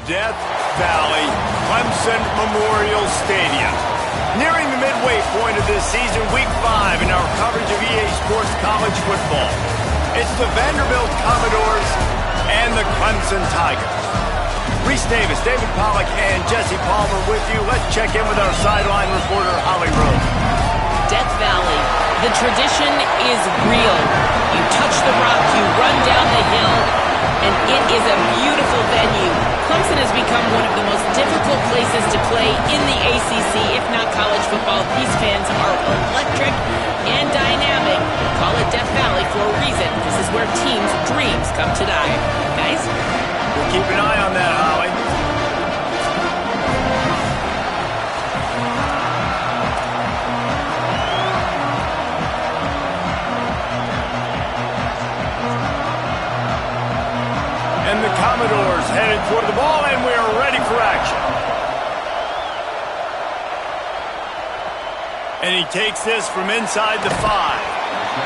Death Valley Clemson Memorial Stadium. Nearing the midway point of this season, Week 5 in our coverage of EA Sports College Football. It's the Vanderbilt Commodores and the Clemson Tigers. Reese Davis, David Pollack, and Jesse Palmer with you. Let's check in with our sideline reporter, Holly Rose. Death Valley, the tradition is real. You touch the rock, you run down the hill, and it is a beautiful venue. Clemson has become one of the most difficult places to play in the ACC, if not college football. These fans are electric and dynamic. Call it Death Valley for a reason. This is where teams' dreams come to die. Guys? We'll keep an eye on that, Holly. And the Commodores headed toward the ball, and we are ready for action. And he takes this from inside the 5.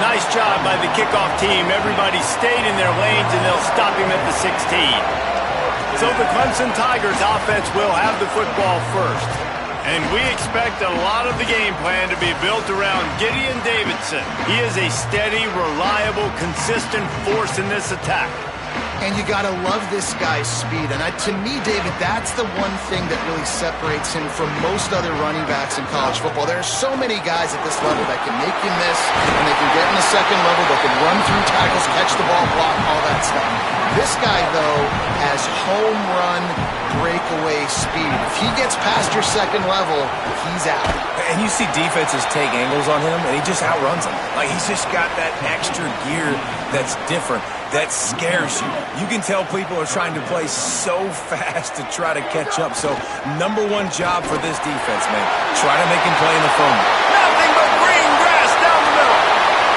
Nice job by the kickoff team. Everybody stayed in their lanes, and they'll stop him at the 16. So the Clemson Tigers offense will have the football first. And we expect a lot of the game plan to be built around Gideon Davidson. He is a steady, reliable, consistent force in this attack. And you got to love this guy's speed. And to me, David, that's the one thing that really separates him from most other running backs in college football. There are so many guys at this level that can make you miss, and they can get in the second level, they can run through tackles, catch the ball, block, all that stuff. This guy, though, has home run breakaway speed. If he gets past your second level, he's out. And you see defenses take angles on him, and he just outruns them. Like, he's just got that extra gear that's different, that scares you. You can tell people are trying to play so fast to try to catch up. So, #1 job for this defense, man. Try to make him play in the phone. Nothing but green grass down the middle.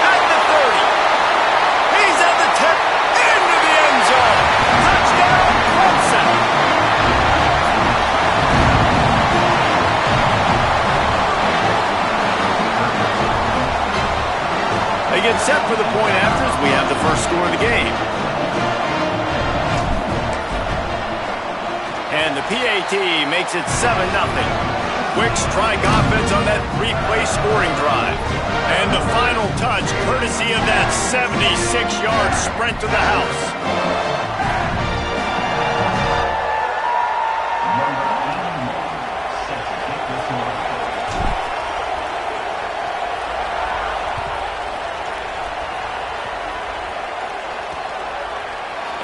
At the 30. He's at the 10. Into the end zone. Touchdown, Clemson. They get set for the point after as we have the first score of the game. And the PAT makes it 7-0. Quick strike offense on that 3-play scoring drive. And the final touch, courtesy of that 76-yard sprint to the house.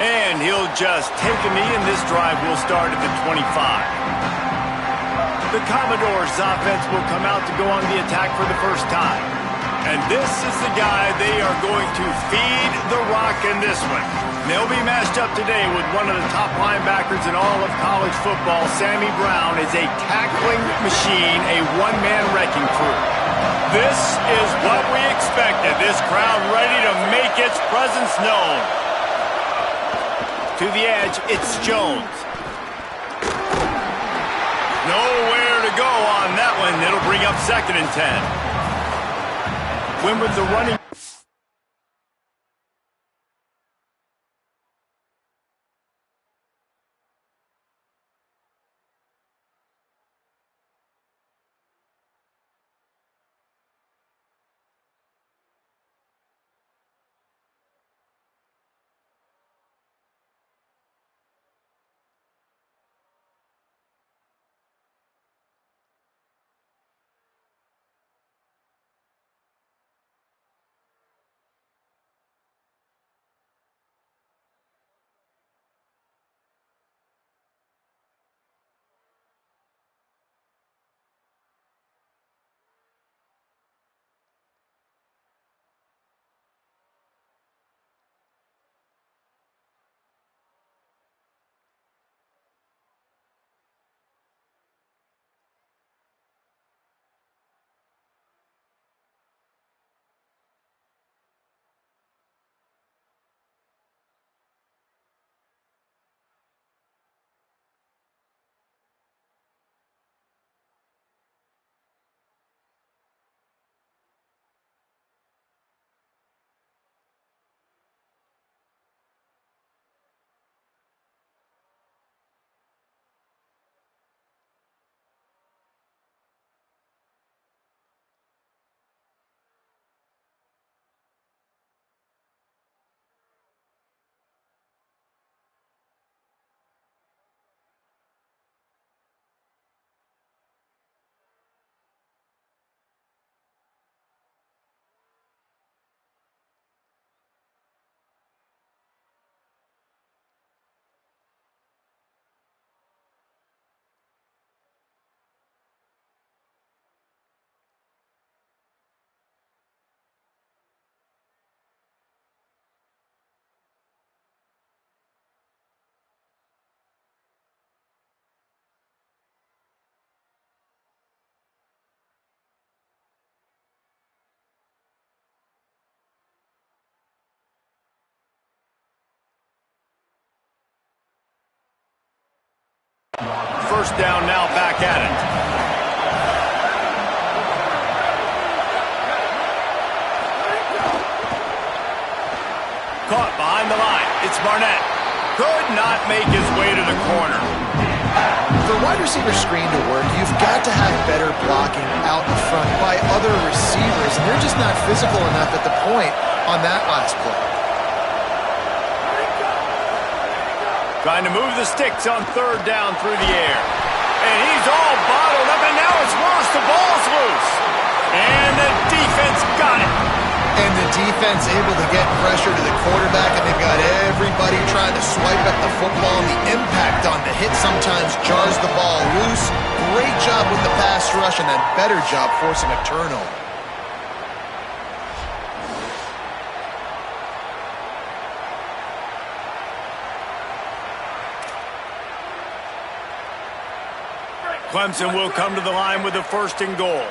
And he'll just take a knee, and this drive will start at the 25. The Commodores' offense will come out to go on the attack for the first time. And this is the guy they are going to feed the rock in this one. They'll be matched up today with one of the top linebackers in all of college football. Sammy Brown is a tackling machine, a one-man wrecking crew. This is what we expected. This crowd ready to make its presence known. To the edge, it's Jones. Nowhere to go on that one. It'll bring up 2nd and 10. Win with the running. first down now, back at it. Caught behind the line. It's Barnett. Could not make his way to the corner. For wide receiver screen to work, you've got to have better blocking out in front by other receivers, and they're just not physical enough at the point on that last play. Trying to move the sticks on third down through the air. And he's all bottled up, and now it's lost. The ball's loose. And the defense got it. And the defense able to get pressure to the quarterback, and they've got everybody trying to swipe at the football. And the impact on the hit sometimes jars the ball loose. Great job with the pass rush, and then better job forcing a turnover. Clemson will come to the line with a 1st and goal.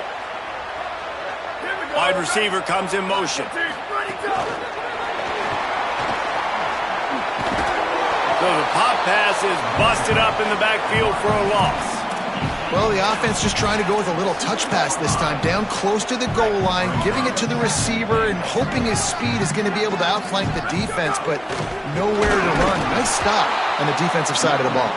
Wide receiver comes in motion. So the pop pass is busted up in the backfield for a loss. Well, the offense just trying to go with a little touch pass this time, down close to the goal line, giving it to the receiver and hoping his speed is going to be able to outflank the defense, but nowhere to run. Nice stop on the defensive side of the ball.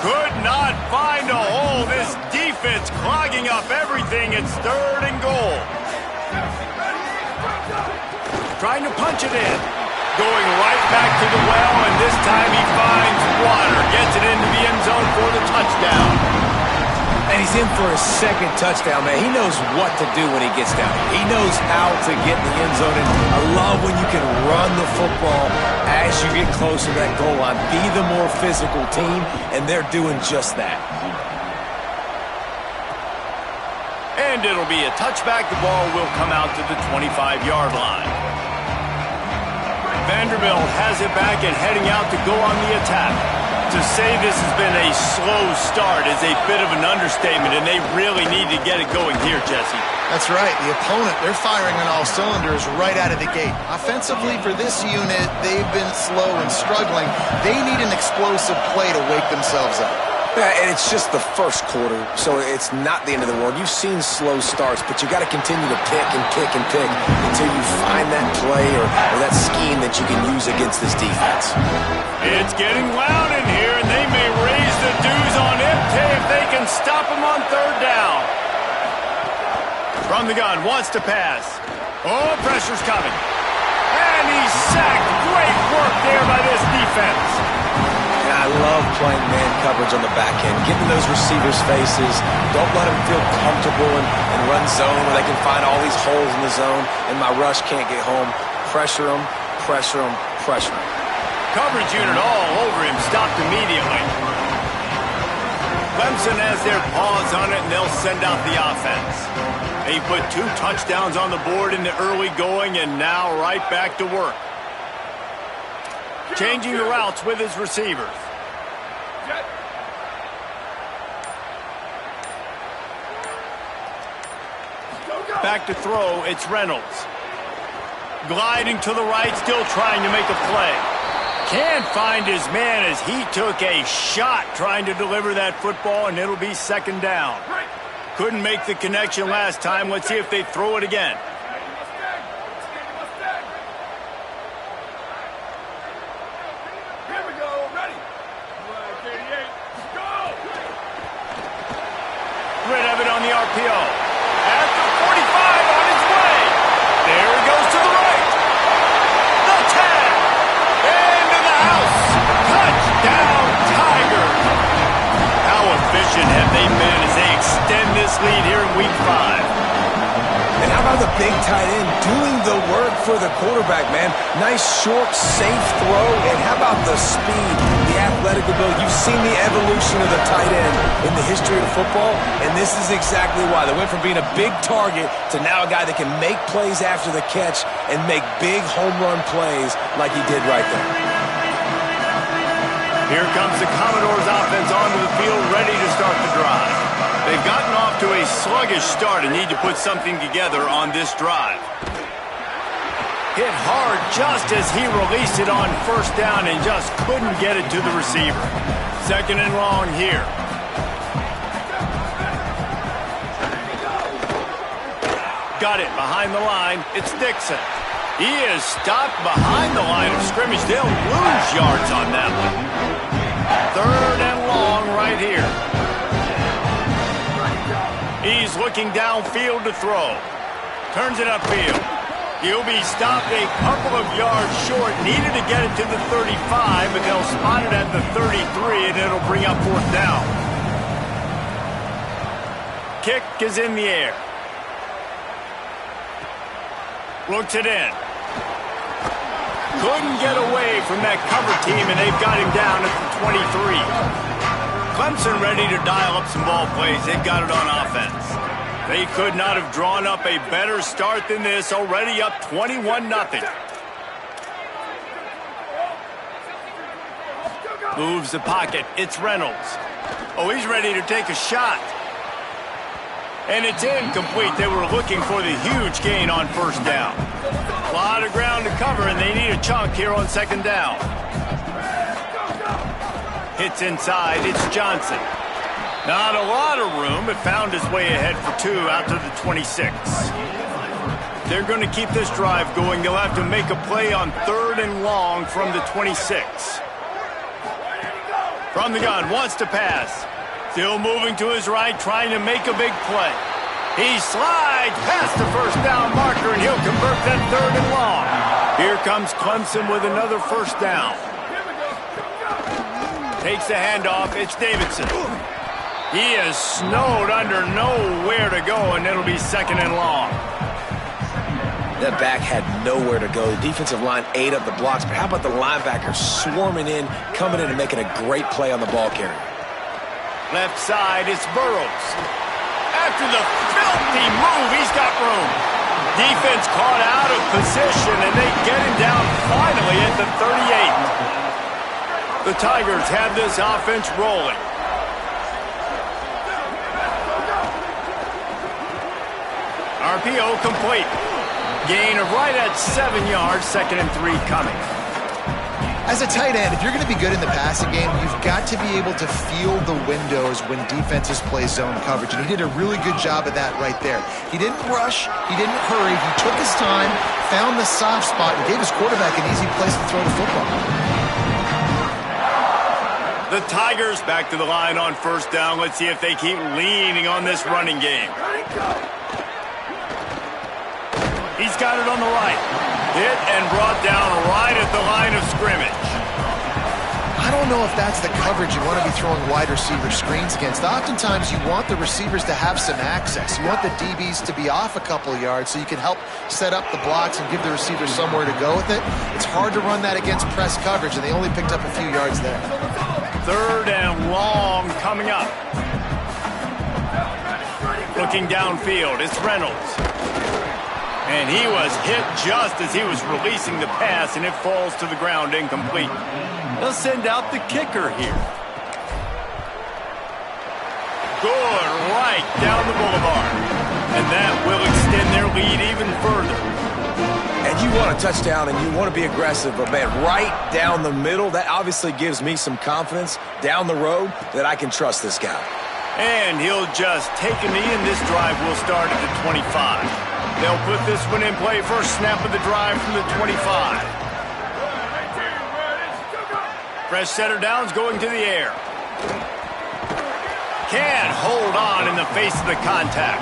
Could not find a hole. This defense clogging up everything. It's 3rd and goal. Trying to punch it in. Going right back to the well, and this time he finds water. Gets it into the end zone for the touchdown. And he's in for his 2nd touchdown, man. He knows what to do when he gets down. He knows how to get in the end zone. And I love when you can run the football as you get closer to that goal line. Be the more physical team, and they're doing just that. And it'll be a touchback. The ball will come out to the 25-yard line. Vanderbilt has it back and heading out to go on the attack. To say this has been a slow start is a bit of an understatement, and they really need to get it going here, Jesse. That's right. The opponent, they're firing on all cylinders right out of the gate. Offensively, for this unit, they've been slow and struggling. They need an explosive play to wake themselves up. Yeah, and it's just the first quarter, so it's not the end of the world. You've seen slow starts, but you got to continue to pick and pick and pick until you find that play or that scheme that you can use against this defense. It's getting loud in here, and they may raise the dues on MT if they can stop him on 3rd down. From the gun, wants to pass. Oh, pressure's coming. And he's sacked. Great work there by this defense. I love playing man coverage on the back end, getting those receivers' faces. Don't let them feel comfortable and run zone where they can find all these holes in the zone, and my rush can't get home. Pressure them, pressure them, pressure them. Coverage unit all over him, stopped immediately. Clemson has their paws on it, and they'll send out the offense. They put 2 touchdowns on the board in the early going, and now right back to work. Changing the routes with his receivers. Back to throw, it's Reynolds. Gliding to the right, still trying to make a play. Can't find his man as he took a shot trying to deliver that football, and it'll be 2nd down. Couldn't make the connection last time. Let's see if they throw it again. Rid of it on the RPO. At the 45 on his way. There he goes to the right. The tag. Into the house. Touchdown, Tigers. How efficient have they been as they extend this lead here in Week 5? And how about the big tight end doing the work for the quarterback, man? Nice, short, safe throw. And how about the speed, the athletic ability? You've seen the evolution of the tight end in the history of football, and this is exactly why. They went from being a big target to now a guy that can make plays after the catch and make big home run plays like he did right there. Here comes the Commodores offense onto the field, ready to start the drive. They've gotten off to a sluggish start and need to put something together on this drive. Hit hard just as he released it on 1st down and just couldn't get it to the receiver. 2nd and long here. got it behind the line. It's Dixon. He is stopped behind the line of scrimmage. They'll lose yards on that one. 3rd and long right here. He's looking downfield to throw. Turns it upfield. He'll be stopped a couple of yards short. Needed to get it to the 35, but they'll spot it at the 33, and it'll bring up 4th down. Kick is in the air. Looks it in. Couldn't get away from that cover team, and they've got him down at the 23. Clemson ready to dial up some ball plays. They've got it on offense. They could not have drawn up a better start than this. Already up 21-0. Moves the pocket. It's Reynolds. Oh, he's ready to take a shot. And it's incomplete. They were looking for the huge gain on 1st down. A lot of ground to cover, and they need a chunk here on 2nd down. Hits inside. It's Johnson. Not a lot of room, but found his way ahead for 2 out to the 26. They're going to keep this drive going. They'll have to make a play on 3rd and long from the 26. From the gun, wants to pass. Still moving to his right, trying to make a big play. He slides past the 1st down marker, and he'll convert that 3rd and long. Here comes Clemson with another 1st down. Takes the handoff. It's Davidson. He is snowed under, nowhere to go, and it'll be 2nd and long. That back had nowhere to go. The defensive line ate up the blocks, but how about the linebackers swarming in, coming in and making a great play on the ball carrier? Left side, it's Burrows. After the filthy move, he's got room. Defense caught out of position, and they get him down finally at the 38. The Tigers have this offense rolling. RPO complete. Gain of right at 7 yards, 2nd and 3 coming. As a tight end, if you're going to be good in the passing game, you've got to be able to feel the windows when defenses play zone coverage. And he did a really good job of that right there. He didn't rush. He didn't hurry. He took his time, found the soft spot, and gave his quarterback an easy place to throw the football. The Tigers back to the line on 1st down. Let's see if they keep leaning on this running game. He's got it on the right. Hit and brought down right at the line of scrimmage. I don't know if that's the coverage you want to be throwing wide receiver screens against. Oftentimes you want the receivers to have some access. You want the DBs to be off a couple of yards so you can help set up the blocks and give the receiver somewhere to go with it. It's hard to run that against press coverage, and they only picked up a few yards there. 3rd and long coming up. Looking downfield, it's Reynolds. And he was hit just as he was releasing the pass, and it falls to the ground incomplete. They'll send out the kicker here. Good right down the boulevard. And that will extend their lead even further. And you want a touchdown, and you want to be aggressive, but, man, right down the middle, that obviously gives me some confidence down the road that I can trust this guy. And he'll just take a knee, and this drive will start at the 25. They'll put this one in play. First snap of the drive from the 25. Fresh setter downs going to the air. Can't hold on in the face of the contact.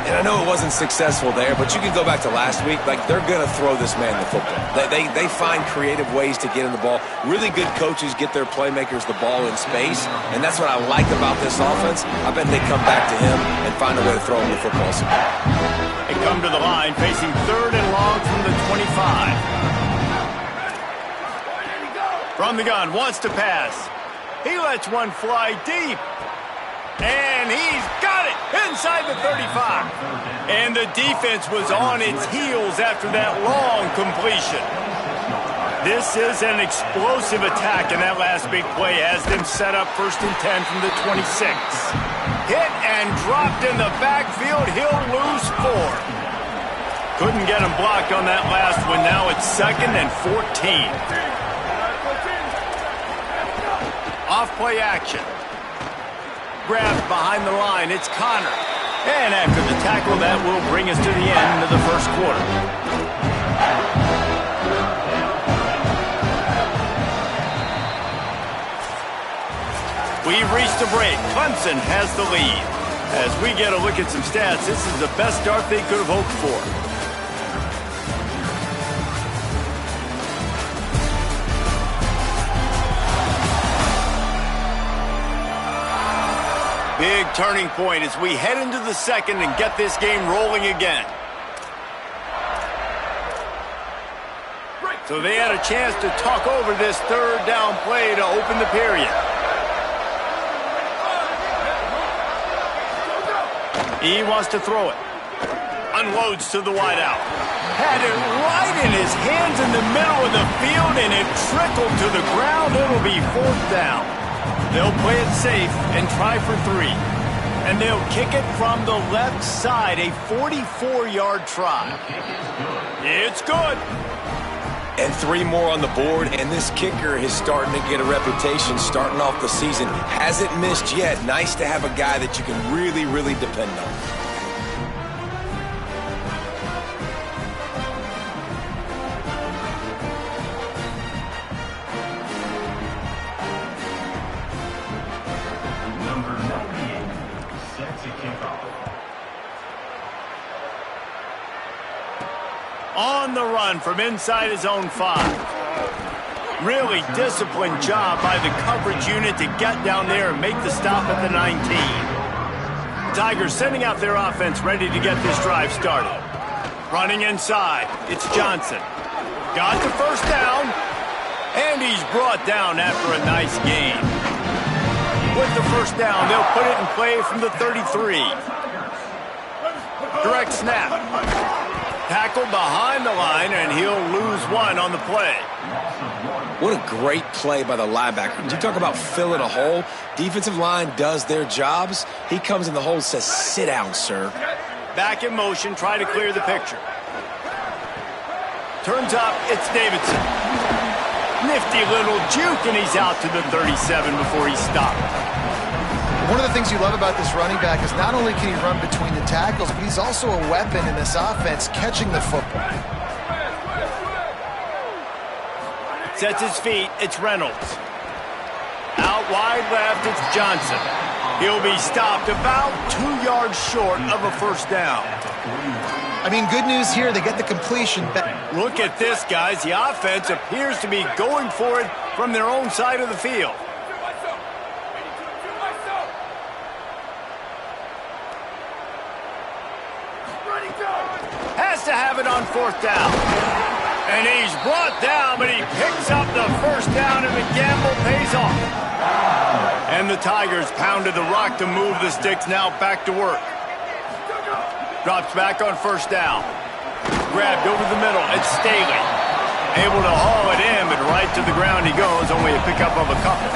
And I know it wasn't successful there, but you can go back to last week. Like, they're going to throw this man the football. They find creative ways to get in the ball. Really good coaches get their playmakers the ball in space, and that's what I like about this offense. I bet they come back to him and find a way to throw him the football. They come to the line facing 3rd and long from the 25. From the gun, wants to pass. He lets one fly deep. And he's got it inside the 35. And the defense was on its heels after that long completion. This is an explosive attack, and that last big play has them set up 1st and 10 from the 26. Hit and dropped in the backfield. He'll lose 4. Couldn't get him blocked on that last one. Now it's 2nd and 14. Off-play action. Grabbed behind the line. It's Connor. And after the tackle, that will will bring us to the end of the first quarter. We've reached a break. Clemson has the lead. As we get a look at some stats, this is the best start they could have hoped for. Big turning point as we head into the second and get this game rolling again. So they had a chance to talk over this third down play to open the period. He wants to throw it. Unloads to the wideout. Had it right in his hands in the middle of the field, and it trickled to the ground. It'll be fourth down. They'll play it safe and try for 3. And they'll kick it from the left side, a 44-yard try. It's good. And 3 more on the board, and this kicker is starting to get a reputation starting off the season. Hasn't missed yet. Nice to have a guy that you can really, really depend on. Number 98, set to kick off. On the run from inside his own 5. Really disciplined job by the coverage unit to get down there and make the stop at the 19. Tigers sending out their offense ready to get this drive started. Running inside, it's Johnson. Got the first down, and he's brought down after a nice gain. With the first down, they'll put it in play from the 33. Direct snap. Tackled behind the line, and he'll lose 1 on the play. What a great play by the linebacker. You talk about filling a hole. Defensive line does their jobs. He comes in the hole and says, sit down, sir. Back in motion, try to clear the picture. Turns up, it's Davidson. Nifty little juke, and he's out to the 37 before he stopped. One of the things you love about this running back is not only can he run between the tackles, but he's also a weapon in this offense catching the football. Sets his feet, it's Reynolds. Out wide left, it's Johnson. He'll be stopped about 2 yards short of a first down. I mean, good news here, they get the completion back. Look at this, guys. The offense appears to be going for it from their own side of the field. Has to have it on fourth down. And he's brought down, but he picks up the first down, and the gamble pays off. And the Tigers pounded the rock to move the sticks, now back to work. Drops back on first down. Grabbed over the middle, it's Staley. Able to haul it in, but right to the ground he goes, only a pickup of a couple.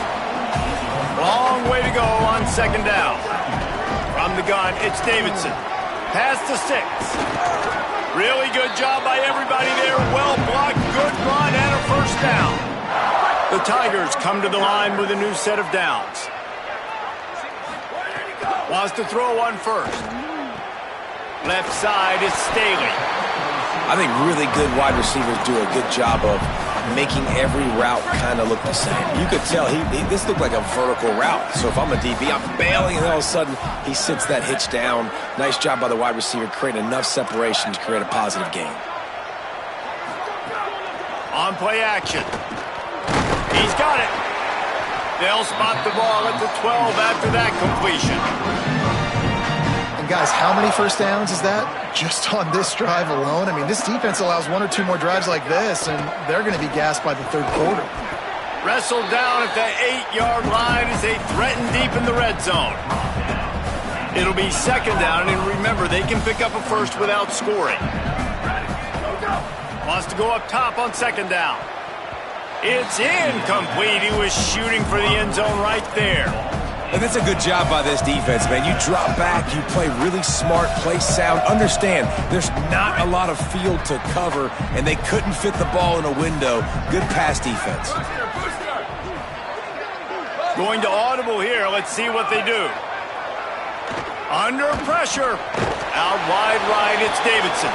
Long way to go on second down. From the gun, it's Davidson. Past the 6. Really good job by everybody there. Well blocked, good run, and a first down. The Tigers come to the line with a new set of downs. Wants to throw one first. Left side is Staley. I think really good wide receivers do a good job of making every route kind of look the same. You could tell this looked like a vertical route. So if I'm a DB, I'm bailing, and all of a sudden he sits that hitch down. Nice job by the wide receiver, creating enough separation to create a positive gain. On play action. He's got it. They'll spot the ball at the 12 after that completion. And guys, how many first downs is that? Just on this drive alone? I mean, this defense allows 1 or 2 more drives like this, and they're going to be gassed by the third quarter. Wrestled down at the 8-yard line as they threaten deep in the red zone. It'll be second down, and remember, they can pick up a first without scoring. Wants to go up top on second down. It's incomplete. He was shooting for the end zone right there. And that's a good job by this defense, man. You drop back, you play really smart, play sound. Understand, there's not a lot of field to cover, and they couldn't fit the ball in a window. Good pass defense. Going to audible here. Let's see what they do. Under pressure. Out wide right, it's Davidson.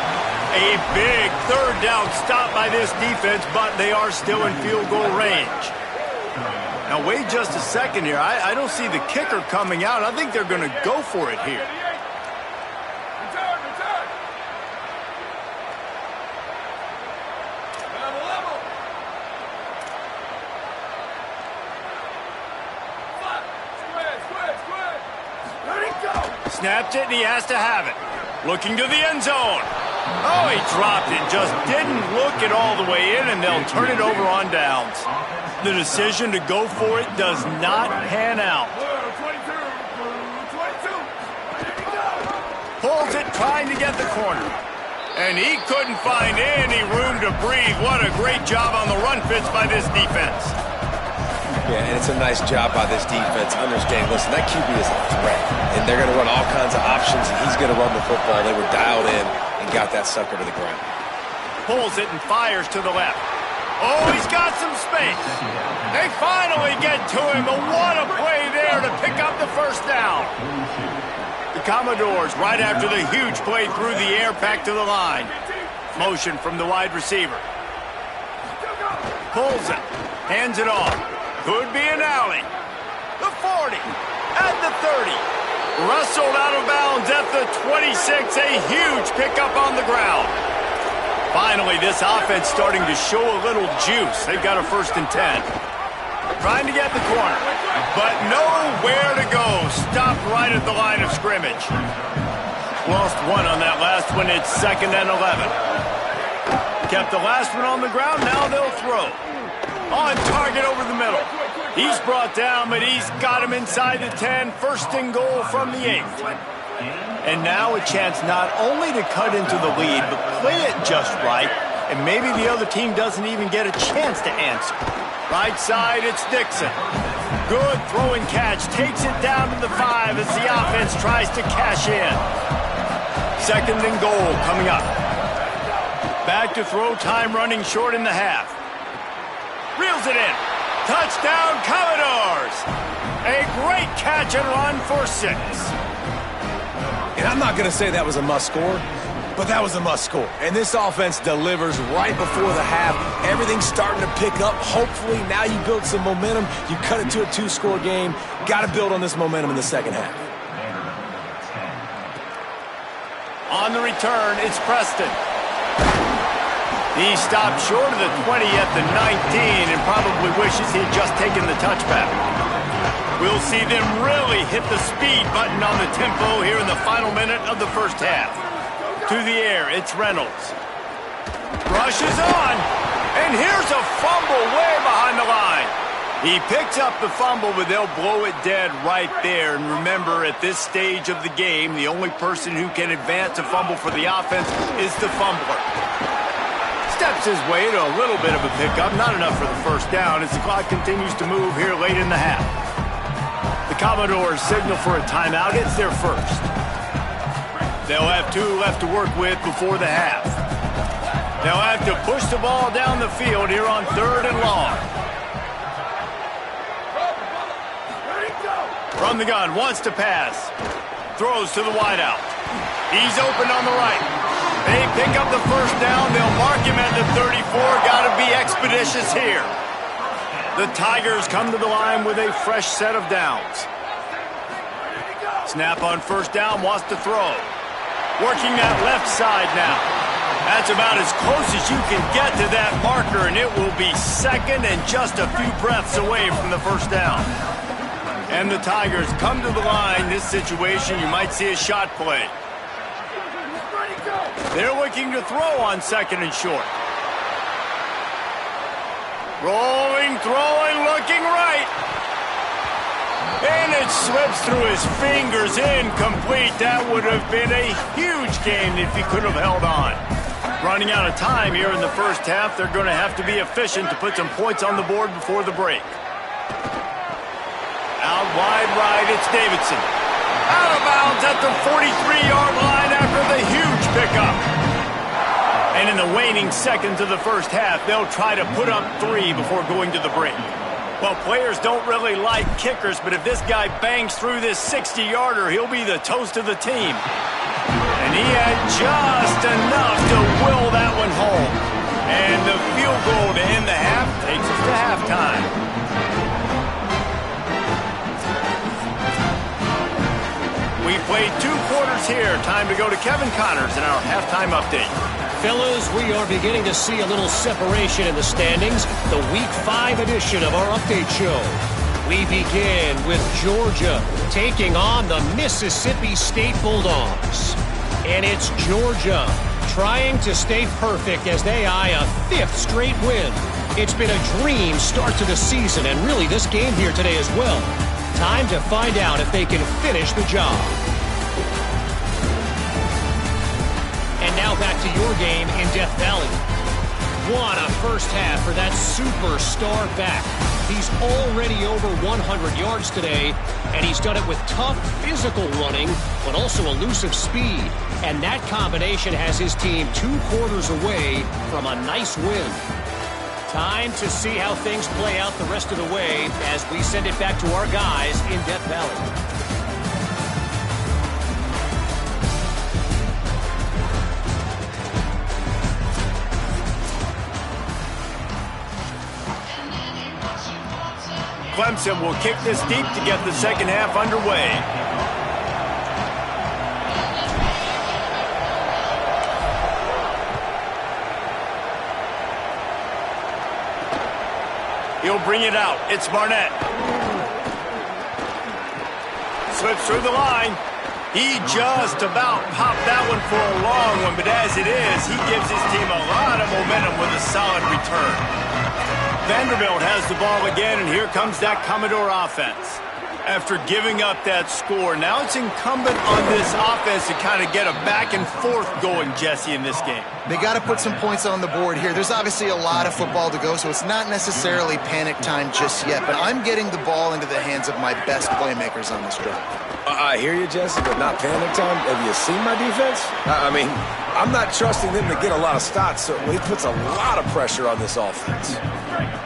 A big third down stop by this defense, but they are still in field goal range. Now, wait just a second here. I don't see the kicker coming out. I think they're going to go for it here. Snapped it, and he has to have it. Looking to the end zone. Oh, he dropped it. Just didn't look it all the way in, and they'll turn it over on downs. The decision to go for it does not pan out. Pulls it, trying to get the corner. And he couldn't find any room to breathe. What a great job on the run fits by this defense. Yeah, and it's a nice job by this defense. Understand, listen, that QB is a threat, and they're going to run all kinds of options, and he's going to run the football. They were dialed in and got that sucker to the ground. Pulls it and fires to the left. Oh, he's got some space. They finally get to him, but what a play there to pick up the first down. The Commodores, right after the huge play through the air, back to the line. Motion from the wide receiver. Pulls it, hands it off. Could be an alley. The 40, at the 30. Wrestled out of bounds at the 26. A huge pickup on the ground. Finally, this offense starting to show a little juice. They've got a 1st and 10. Trying to get the corner, but nowhere to go. Stopped right at the line of scrimmage. Lost one on that last one. It's 2nd and 11. Kept the last one on the ground. Now they'll throw. On target over the middle. He's brought down, but he's got him inside the 10. 1st and goal from the 8th. And now a chance not only to cut into the lead, but play it just right, and maybe the other team doesn't even get a chance to answer. Right side, it's Dixon. Good throwing catch. Takes it down to the 5 as the offense tries to cash in. 2nd and goal coming up. Back to throw, time running short in the half. Reels it in. Touchdown, Commodores. A great catch and run for 6. And I'm not going to say that was a must-score, but that was a must-score. And this offense delivers right before the half. Everything's starting to pick up. Hopefully, now you build some momentum. You cut it to a 2-score game. Got to build on this momentum in the second half. On the return, it's Preston. He stopped short of the 20 at the 19 and probably wishes he had just taken the touchback. We'll see them really hit the speed button on the tempo here in the final minute of the first half. To the air, it's Reynolds. Rushes on, and here's a fumble way behind the line. He picks up the fumble, but they'll blow it dead right there. And remember, at this stage of the game, the only person who can advance a fumble for the offense is the fumbler. Steps his way to a little bit of a pickup, not enough for the first down as the clock continues to move here late in the half. The Commodores signal for a timeout. It's their first. They'll have 2 left to work with before the half. They'll have to push the ball down the field here on 3rd and long. From the gun, wants to pass. Throws to the wideout. He's open on the right. They pick up the first down. They'll mark him at the 34. Got to be expeditious here. The Tigers come to the line with a fresh set of downs. Snap on 1st down, wants to throw. Working that left side now. That's about as close as you can get to that marker, and it will be 2nd and just a few breaths away from the 1st down. And the Tigers come to the line. This situation, you might see a shot play. They're looking to throw on 2nd and short. Rolling, throwing, looking right. And it slips through his fingers, incomplete. That would have been a huge gain if he could have held on. Running out of time here in the first half. They're going to have to be efficient to put some points on the board before the break. Out wide right, it's Davidson. Out of bounds at the 43-yard line after the huge pickup. And in the waning seconds of the first half, they'll try to put up 3 before going to the break. Well, players don't really like kickers, but if this guy bangs through this 60-yarder, he'll be the toast of the team. And And he had just enough to will that one home. And the field goal to end the half takes us to halftime. We played 2 quarters here. Time to go to Kevin Connors in our halftime update. Fellas, we are beginning to see a little separation in the standings. The Week 5 edition of our update show. We begin with Georgia taking on the Mississippi State Bulldogs. And it's Georgia trying to stay perfect as they eye a 5th straight win. It's been a dream start to the season, and really this game here today as well. Time to find out if they can finish the job. And now back to your game in Death Valley. What a first half for that superstar back. He's already over 100 yards today, and he's done it with tough physical running, but also elusive speed. And that combination has his team 2 quarters away from a nice win. Time to see how things play out the rest of the way as we send it back to our guys in Death Valley. Clemson will kick this deep to get the second half underway. He'll bring it out. It's Barnett. Slips through the line. He just about popped that one for a long one, but as it is, he gives his team a lot of momentum with a solid return. Vanderbilt has the ball again, and here comes that Commodore offense. After giving up that score, now it's incumbent on this offense to kind of get a back and forth going, Jesse, in this game. They got to put some points on the board here. There's obviously a lot of football to go, so it's not necessarily panic time just yet, but I'm getting the ball into the hands of my best playmakers on this drive. I hear you, Jesse, but not panic time. Have you seen my defense? I mean, I'm not trusting them to get a lot of stops, so it puts a lot of pressure on this offense.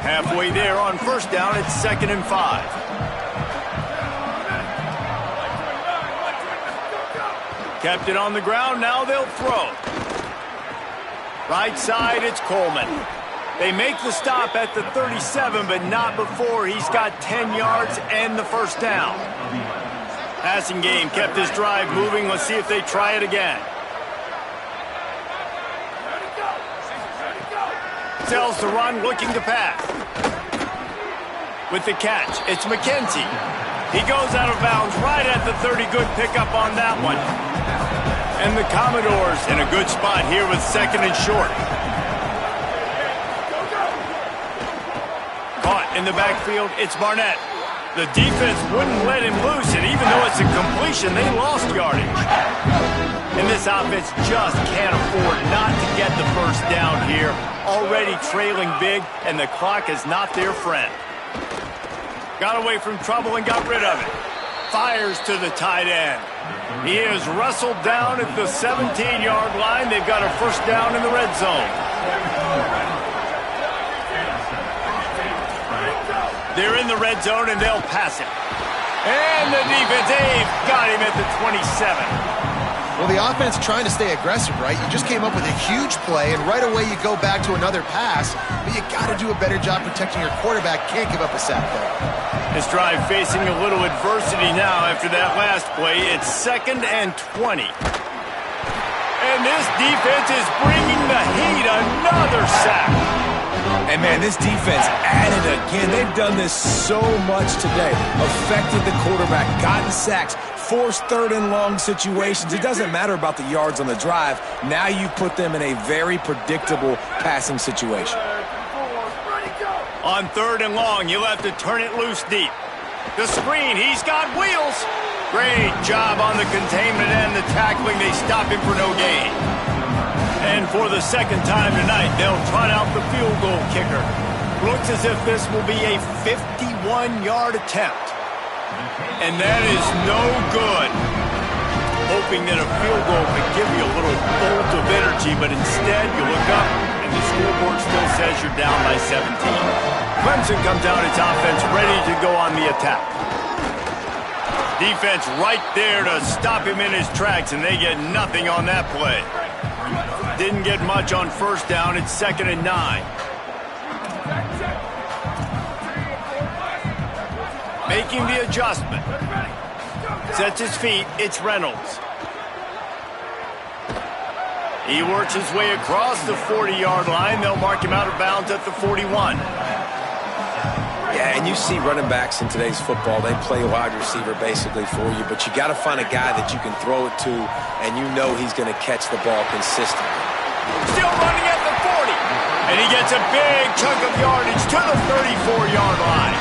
Halfway there on first down, it's 2nd and 5. Kept it on the ground, now they'll throw. Right side, it's Coleman. They make the stop at the 37, but not before he's got 10 yards and the first down. Passing game kept this drive moving. Let's see if they try it again. Sells the run, looking to pass. With the catch, it's McKenzie. He goes out of bounds right at the 30. Good pickup on that one. And the Commodores in a good spot here with 2nd and short. Caught in the backfield, it's Barnett. The defense wouldn't let him loose, and even though it's a completion, they lost yardage. And this offense just can't afford not to get the first down here. Already trailing big, and the clock is not their friend. Got away from trouble and got rid of it. Fires to the tight end. He is wrestled down at the 17-yard line. They've got a first down in the red zone. They're in the red zone, and they'll pass it. And the defense, they've got him at the 27. Well, the offense trying to stay aggressive, right? You just came up with a huge play, and right away you go back to another pass, but you got to do a better job protecting your quarterback. Can't give up a sack there. This drive facing a little adversity now after that last play. It's 2nd and 20. And this defense is bringing the heat. Another sack. And, man, this defense at it again. They've done this so much today. Affected the quarterback, gotten sacks, forced 3rd and long situations. It doesn't matter about the yards on the drive. Now you put them in a very predictable passing situation. On 3rd and long, you'll have to turn it loose deep. The screen, he's got wheels. Great job on the containment and the tackling. They stop him for no gain. And for the 2nd time tonight, they'll trot out the field goal kicker. Looks as if this will be a 51-yard attempt. And that is no good. Hoping that a field goal could give you a little bolt of energy, but instead you look up and the scoreboard still says you're down by 17. Clemson comes out its offense ready to go on the attack. Defense right there to stop him in his tracks, and they get nothing on that play. Didn't get much on first down. It's 2nd and 9. Making the adjustment. Sets his feet. It's Reynolds. He works his way across the 40-yard line. They'll mark him out of bounds at the 41. Yeah, and you see running backs in today's football, they play wide receiver basically for you, but you got to find a guy that you can throw it to, and you know he's going to catch the ball consistently. Still running at the 40, and he gets a big chunk of yardage to the 34-yard line.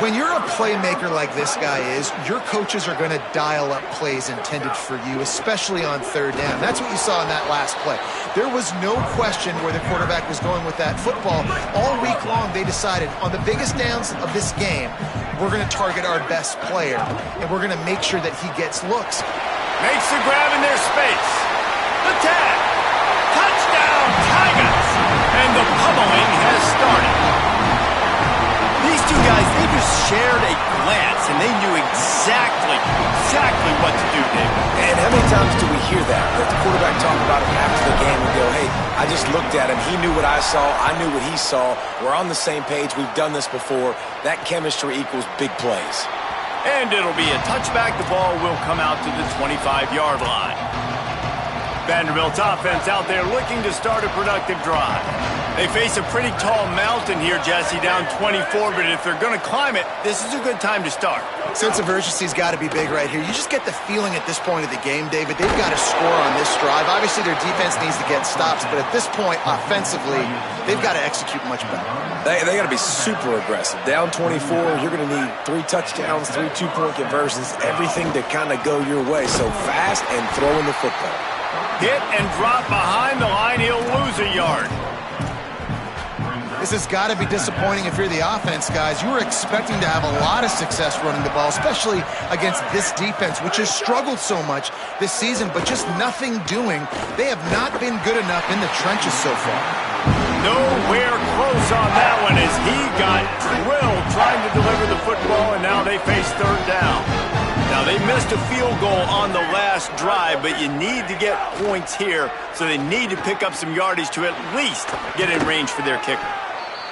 When you're a playmaker like this guy is, your coaches are going to dial up plays intended for you, especially on 3rd down. That's what you saw in that last play. There was no question where the quarterback was going with that football. All week long, they decided on the biggest downs of this game, we're going to target our best player, and we're going to make sure that he gets looks. Makes the grab in their space. The tag. Touchdown, Tigers. And the pummeling has started. These two guys, they just shared a glance, and they knew exactly what to do, David. And how many times do we hear that? That the quarterback talk about him after the game and go, hey, I just looked at him. He knew what I saw. I knew what he saw. We're on the same page. We've done this before. That chemistry equals big plays. And it'll be a touchback. The ball will come out to the 25-yard line. Vanderbilt's offense out there looking to start a productive drive. They face a pretty tall mountain here, Jesse, down 24, but if they're going to climb it, this is a good time to start. Sense of urgency's got to be big right here. You just get the feeling at this point of the game, David, they've got to score on this drive. Obviously, their defense needs to get stops, but at this point, offensively, they've got to execute much better. They got to be super aggressive. Down 24, you're going to need 3 touchdowns, 3 two-point conversions, everything to kind of go your way. So fast and throwing the football. Hit and drop behind the line. He'll lose a yard. This has got to be disappointing if you're the offense, guys. You were expecting to have a lot of success running the ball, especially against this defense, which has struggled so much this season, but just nothing doing. They have not been good enough in the trenches so far. Nowhere close on that one as he got drilled trying to deliver the football, and now they face 3rd down. Now, they missed a field goal on the last drive, but you need to get points here, so they need to pick up some yardage to at least get in range for their kicker.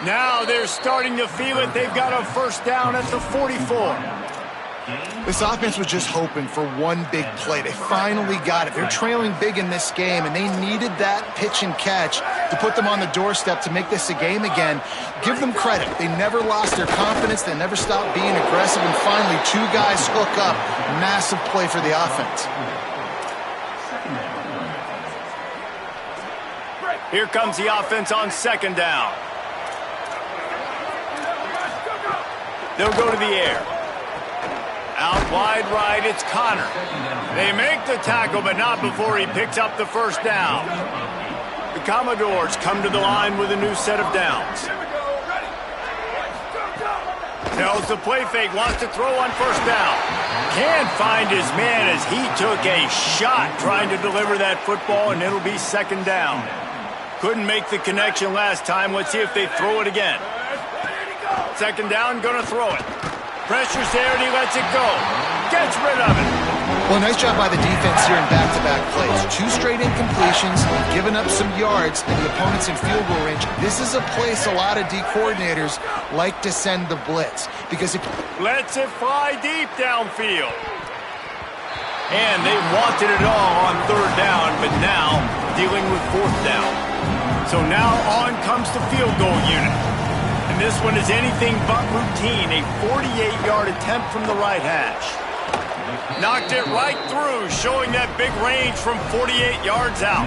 Now they're starting to feel it. They've got a 1st down at the 44. This offense was just hoping for one big play. They finally got it. They're trailing big in this game, and they needed that pitch and catch to put them on the doorstep to make this a game again. Give them credit. They never lost their confidence. They never stopped being aggressive, and finally 2 guys hook up. Massive play for the offense. Here comes the offense on 2nd down. They'll go to the air. Out wide right, it's Connor. They make the tackle, but not before he picks up the 1st down. The Commodores come to the line with a new set of downs. Tells the play fake, wants to throw on 1st down. Can't find his man as he took a shot trying to deliver that football, and it'll be 2nd down. Couldn't make the connection last time. Let's see if they throw it again. 2nd down, gonna throw it. Pressure's there, and he lets it go. Gets rid of it. Well, nice job by the defense here in back-to-back plays. 2 straight incompletions, giving up some yards, and the opponent's in field goal range. This is a place a lot of D coordinators like to send the blitz, because if lets it fly deep downfield. And they wanted it all on 3rd down, but now dealing with 4th down. So now on comes the field goal unit. And this one is anything but routine, a 48-yard attempt from the right hash. Knocked it right through, showing that big range from 48 yards out.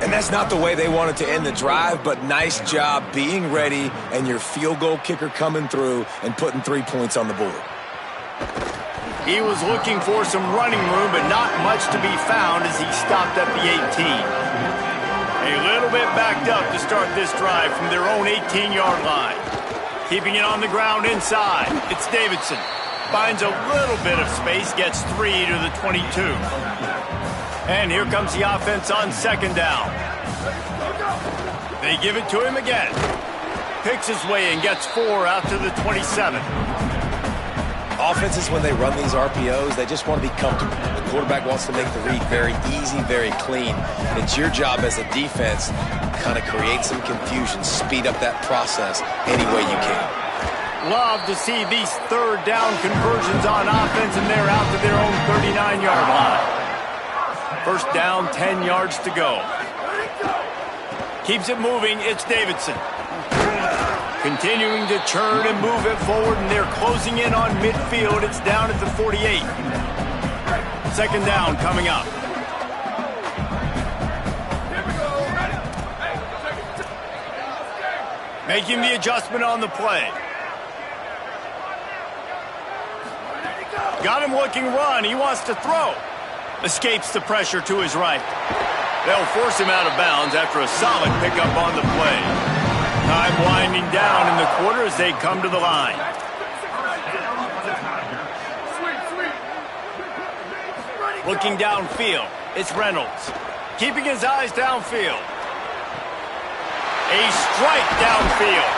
And that's not the way they wanted to end the drive, but nice job being ready and your field goal kicker coming through and putting 3 points on the board. He was looking for some running room, but not much to be found as he stopped at the 18. A little bit backed up to start this drive from their own 18-yard line. Keeping it on the ground inside. It's Davidson. Finds a little bit of space, gets 3 to the 22. And here comes the offense on 2nd down. They give it to him again. Picks his way and gets 4 out to the 27. Offenses, when they run these RPOs, they just want to be comfortable. The quarterback wants to make the read very easy, very clean. It's your job as a defense to kind of create some confusion, speed up that process any way you can. Love to see these third down conversions on offense, and they're out to their own 39-yard line. First down, 10 yards to go. Keeps it moving, it's Davidson. Continuing to churn and move it forward, and they're closing in on midfield. It's down at the 48. Second down coming up. Making the adjustment on the play. Got him looking run. He wants to throw. Escapes the pressure to his right. They'll force him out of bounds after a solid pickup on the play. Time winding down in the quarter as they come to the line. Looking downfield, it's Reynolds. Keeping his eyes downfield. A strike downfield.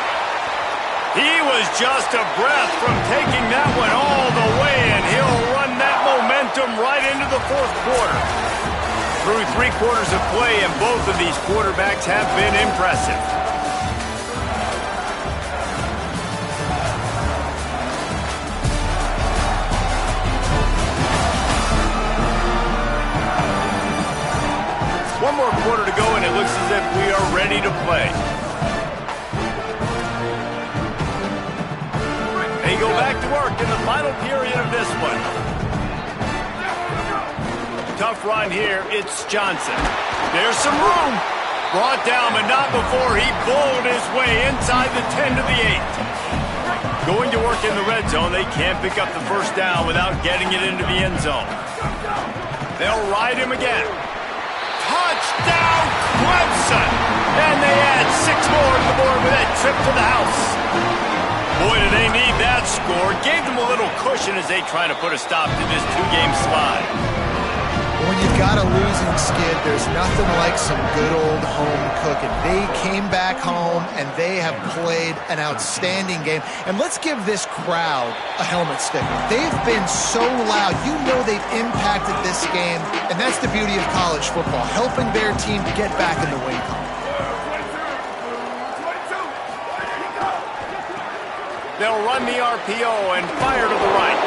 He was just a breath from taking that one all the way, and he'll run that momentum right into the fourth quarter. Through 3 quarters of play, and both of these quarterbacks have been impressive. One more quarter to go, and it looks as if we are ready to play. They go back to work in the final period of this one. Tough run here. It's Johnson. There's some room. Brought down, but not before he bowled his way inside the 10 to the 8. Going to work in the red zone. They can't pick up the first down without getting it into the end zone. They'll ride him again. Touchdown, Clemson! And they add 6 more to the board with that trip to the house. Boy, do they need that score. Gave them a little cushion as they try to put a stop to this 2-game slide. When you've got a losing skid, there's nothing like some good old home cooking. They came back home, and they have played an outstanding game. And let's give this crowd a helmet sticker. They've been so loud. You know they've impacted this game, and that's the beauty of college football, helping their team get back in the win column. They'll run the RPO and fire to the right.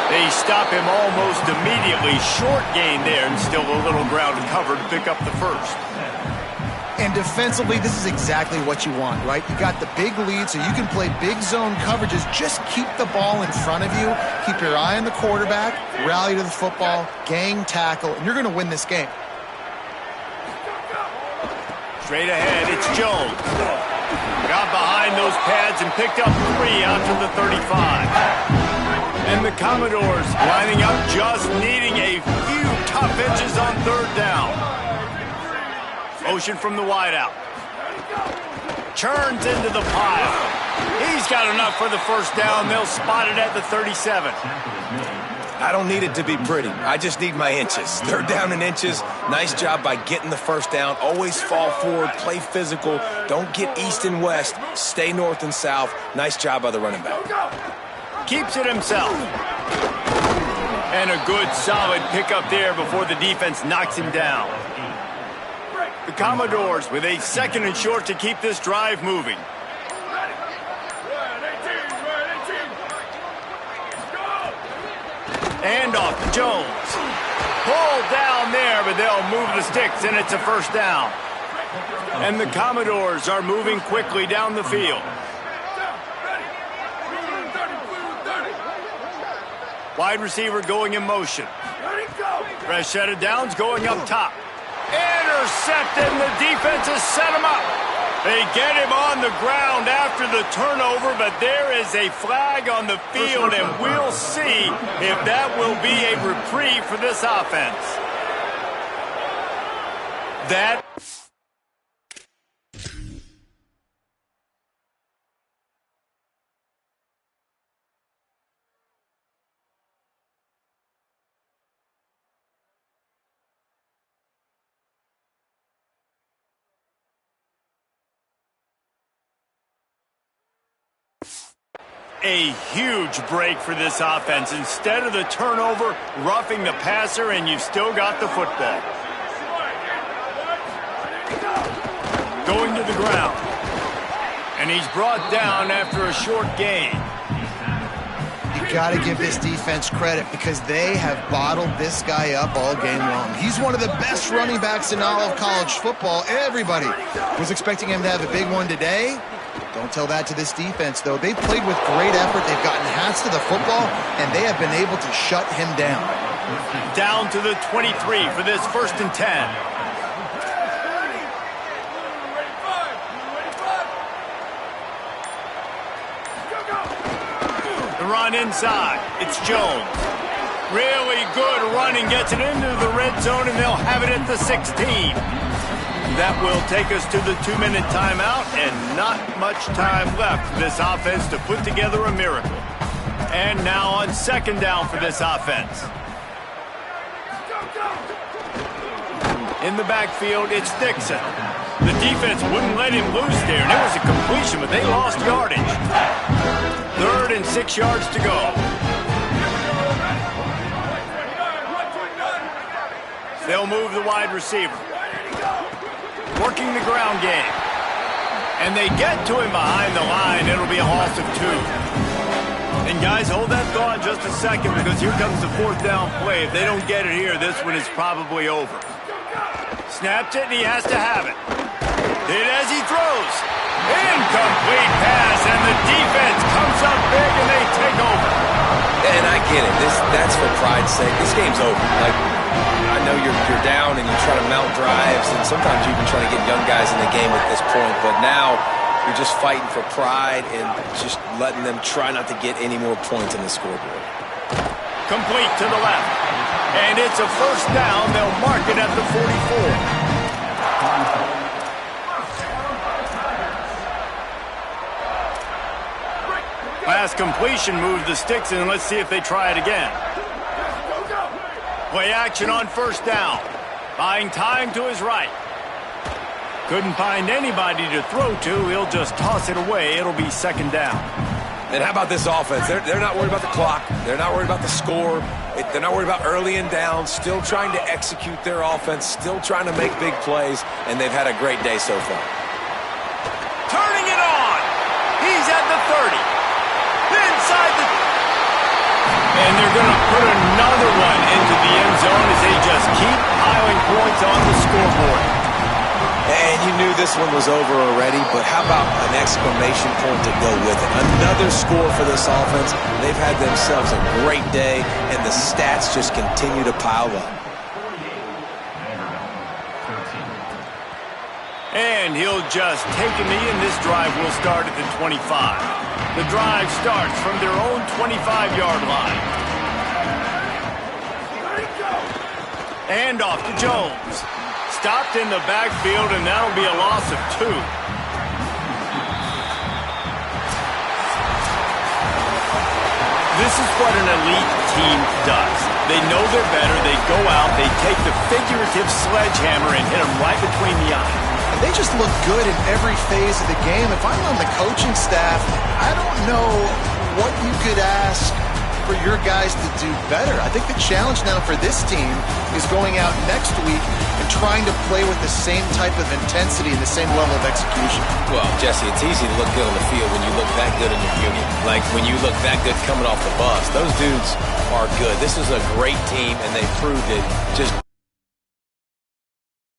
They stop him almost immediately. Short gain there, and still a little ground covered to pick up the first. And defensively, this is exactly what you want, right? You got the big lead, so you can play big zone coverages. Just keep the ball in front of you. Keep your eye on the quarterback. Rally to the football. Gang tackle. And you're going to win this game. Straight ahead, it's Jones. Got behind those pads and picked up 3 out to the 35. And the Commodores lining up, just needing a few tough edges on third down. Motion from the wideout. Churns into the pile. He's got enough for the first down. They'll spot it at the 37. I don't need it to be pretty. I just need my inches. Third down in inches. Nice job by getting the first down. Always fall forward, play physical. Don't get east and west. Stay north and south. Nice job by the running back. Keeps it himself. And a good, solid pickup there before the defense knocks him down. The Commodores with a 2nd and short to keep this drive moving. And off to Jones. Pulled down there, but they'll move the sticks, and it's a first down. And the Commodores are moving quickly down the field. Wide receiver going in motion. Fresh set of downs going up top. Intercepted, and the defense has set him up. They get him on the ground after the turnover, but there is a flag on the field, and we'll see if that will be a reprieve for this offense. That... A huge break for this offense. Instead of the turnover, roughing the passer, and you've still got the football. Going to the ground. And he's brought down after a short gain. You got to give this defense credit because they have bottled this guy up all game long. He's one of the best running backs in all of college football. Everybody was expecting him to have a big one today. Don't tell that to this defense, though. They've played with great effort. They've gotten hats to the football, and they have been able to shut him down. Down to the 23 for this 1st and 10. Run inside. It's Jones. Really good running. Gets it into the red zone, and they'll have it at the 16. That will take us to the 2-minute timeout, and not much time left for this offense to put together a miracle. And now on 2nd down for this offense. In the backfield, it's Dixon. The defense wouldn't let him loose there, and it was a completion, but they lost yardage. 3rd and 6 yards to go. They'll move the wide receiver. Working the ground game. And they get to him behind the line. It'll be a loss of 2. And guys, hold that thought just a second because here comes the 4th down play. If they don't get it here, this one is probably over. Snaps it, and he has to have it. Hit as he throws. Incomplete pass, and the defense comes up big, and they take over. And I get it. That's for pride's sake. This game's over. Like, I know you're down, and you try to mount drives, and sometimes you even try to get young guys in the game at this point. But now you're just fighting for pride and just letting them try not to get any more points on the scoreboard. Complete to the left. And it's a 1st down. They'll mark it at the 44. Pass completion moves the sticks in. Let's see if they try it again. Play action on 1st down. Buying time to his right. Couldn't find anybody to throw to. He'll just toss it away. It'll be 2nd down. And how about this offense? They're not worried about the clock. They're not worried about the score. They're not worried about early and down. Still trying to execute their offense. Still trying to make big plays. And they've had a great day so far. Turning it on. He's at the 30. Inside the... And they're going to put another one into the end zone as they just keep piling points on the scoreboard. And you knew this one was over already, but how about an exclamation point to go with it? Another score for this offense. They've had themselves a great day, and the stats just continue to pile up. And he'll just take a knee, and this drive will start at the 25. The drive starts from their own 25-yard line. And off to Jones. Stopped in the backfield, and that'll be a loss of 2. This is what an elite team does. They know they're better. They go out. They take the figurative sledgehammer and hit them right between the eyes. And they just look good in every phase of the game. If I'm on the coaching staff, I don't know what you could ask for your guys to do better. I think the challenge now for this team is going out next week and trying to play with the same type of intensity and the same level of execution. Well, Jesse, it's easy to look good on the field when you look that good in your union. Like when you look that good coming off the bus. Those dudes are good. This is a great team, and they proved it just